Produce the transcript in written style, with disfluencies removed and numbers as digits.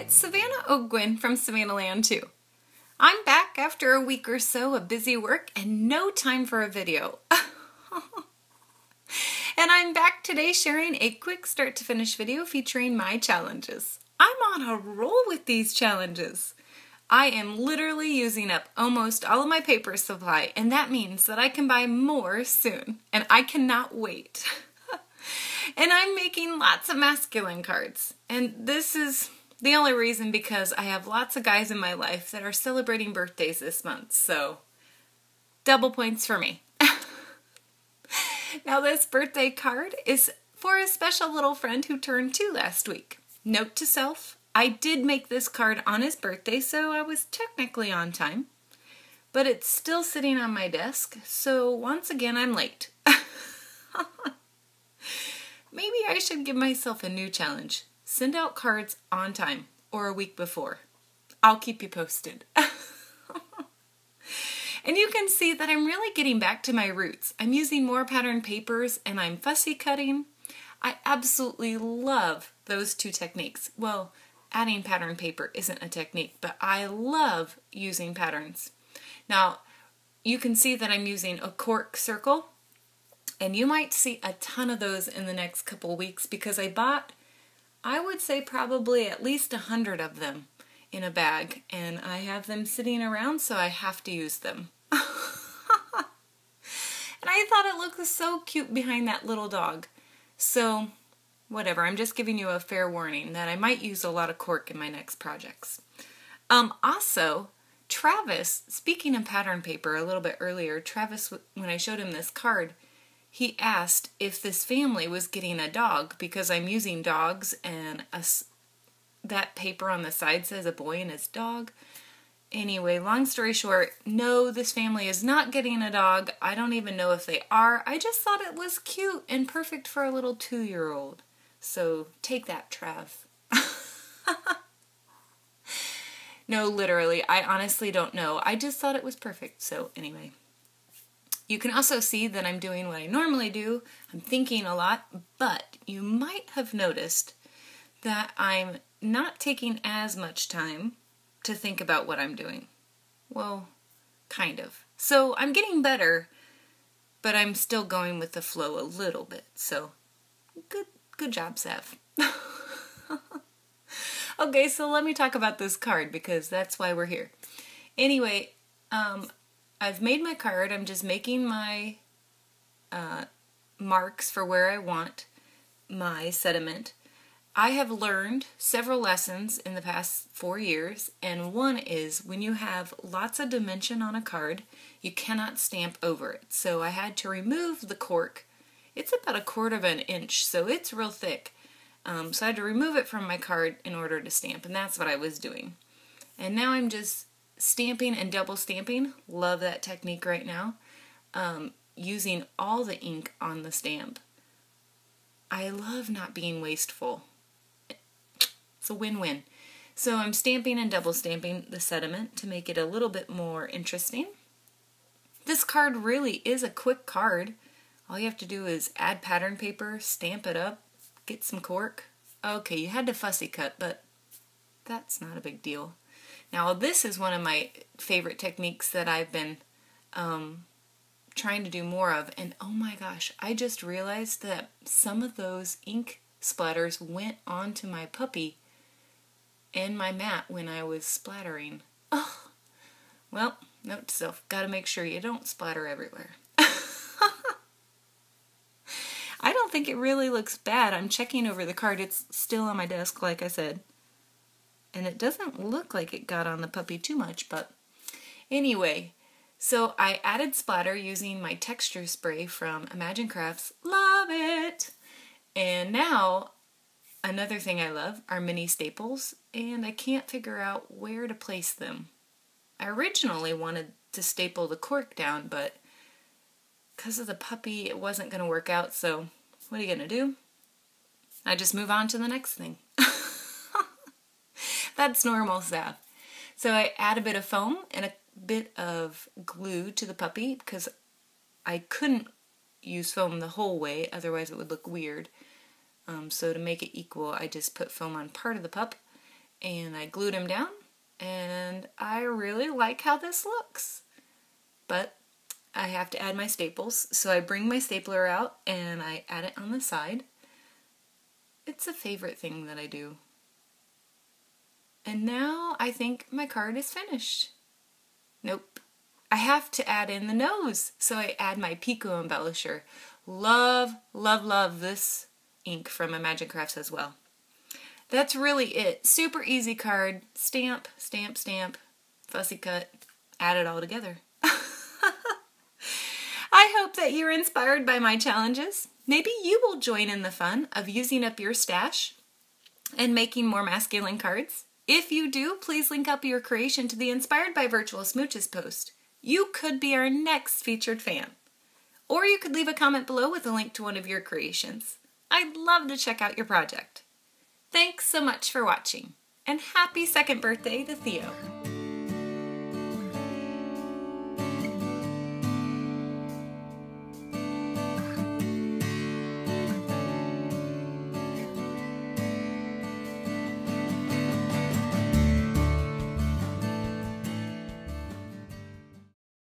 it's Savannah Ogwin from Savannahland 2. I'm back after a week or so of busy work and no time for a video. And I'm back today sharing a quick start to finish video featuring my challenges. I'm on a roll with these challenges. I am literally using up almost all of my paper supply, and that means that I can buy more soon, and I cannot wait. And I'm making lots of masculine cards, and this is the only reason because I have lots of guys in my life that are celebrating birthdays this month, so double points for me. Now this birthday card is for a special little friend who turned 2 last week. Note to self, I did make this card on his birthday, so I was technically on time, but it's still sitting on my desk, so once again I'm late. Maybe I should give myself a new challenge. Send out cards on time, or a week before. I'll keep you posted. And you can see that I'm really getting back to my roots. I'm using more pattern papers and I'm fussy cutting. I absolutely love those two techniques. Well, adding pattern paper isn't a technique, but I love using patterns. Now, you can see that I'm using a cork circle, and you might see a ton of those in the next couple weeks because I bought, I would say probably at least 100 of them in a bag, and I have them sitting around, so I have to use them. And I thought it looked so cute behind that little dog. So, whatever, I'm just giving you a fair warning that I might use a lot of cork in my next projects. Also, Travis, speaking of pattern paper a little bit earlier, Travis, when I showed him this card, he asked if this family was getting a dog because I'm using dogs and that paper on the side says a boy and his dog. Anyway, long story short, no, this family is not getting a dog. I don't even know if they are. I just thought it was cute and perfect for a little 2-year-old. So take that, Trav. No, literally, I honestly don't know. I just thought it was perfect. So anyway. You can also see that I'm doing what I normally do. I'm thinking a lot, but you might have noticed that I'm not taking as much time to think about what I'm doing. Well, kind of. So I'm getting better, but I'm still going with the flow a little bit. So good job, Sav. Okay, so let me talk about this card because that's why we're here. Anyway, I've made my card. I'm just making my marks for where I want my sediment. I have learned several lessons in the past 4 years, and one is when you have lots of dimension on a card, you cannot stamp over it. So I had to remove the cork. It's about 1/4 inch, so it's real thick. So I had to remove it from my card in order to stamp, and that's what I was doing. And now I'm just stamping and double stamping. Love that technique right now. Using all the ink on the stamp. I love not being wasteful. It's a win-win. So I'm stamping and double stamping the sediment to make it a little bit more interesting. This card really is a quick card. All you have to do is add pattern paper, stamp it up, get some cork. Okay, you had to fussy cut, but that's not a big deal. Now this is one of my favorite techniques that I've been trying to do more of, and oh my gosh, I just realized that some of those ink splatters went onto my puppy and my mat when I was splattering. Oh, well, note to self, gotta make sure you don't splatter everywhere. I don't think it really looks bad. I'm checking over the card. It's still on my desk, like I said. And it doesn't look like it got on the puppy too much, but anyway. So I added splatter using my texture spray from Imagine Crafts. Love it! And now, another thing I love are mini staples, and I can't figure out where to place them. I originally wanted to staple the cork down, but because of the puppy, it wasn't going to work out, so what are you going to do? I just move on to the next thing. That's normal, Sav. So I add a bit of foam and a bit of glue to the puppy because I couldn't use foam the whole way, otherwise it would look weird. So to make it equal, I just put foam on part of the pup and I glued him down, and I really like how this looks. But I have to add my staples, so I bring my stapler out and I add it on the side. It's a favorite thing that I do. And now I think my card is finished. Nope. I have to add in the nose, so I add my Pico embellisher. Love, love, love this ink from Imagine Crafts as well. That's really it. Super easy card. Stamp, stamp, stamp, fussy cut, add it all together. I hope that you're inspired by my challenges. Maybe you will join in the fun of using up your stash and making more masculine cards. If you do, please link up your creation to the Inspired by Virtual Smooches post. You could be our next featured fan. Or you could leave a comment below with a link to one of your creations. I'd love to check out your project. Thanks so much for watching, and happy second birthday to Theo.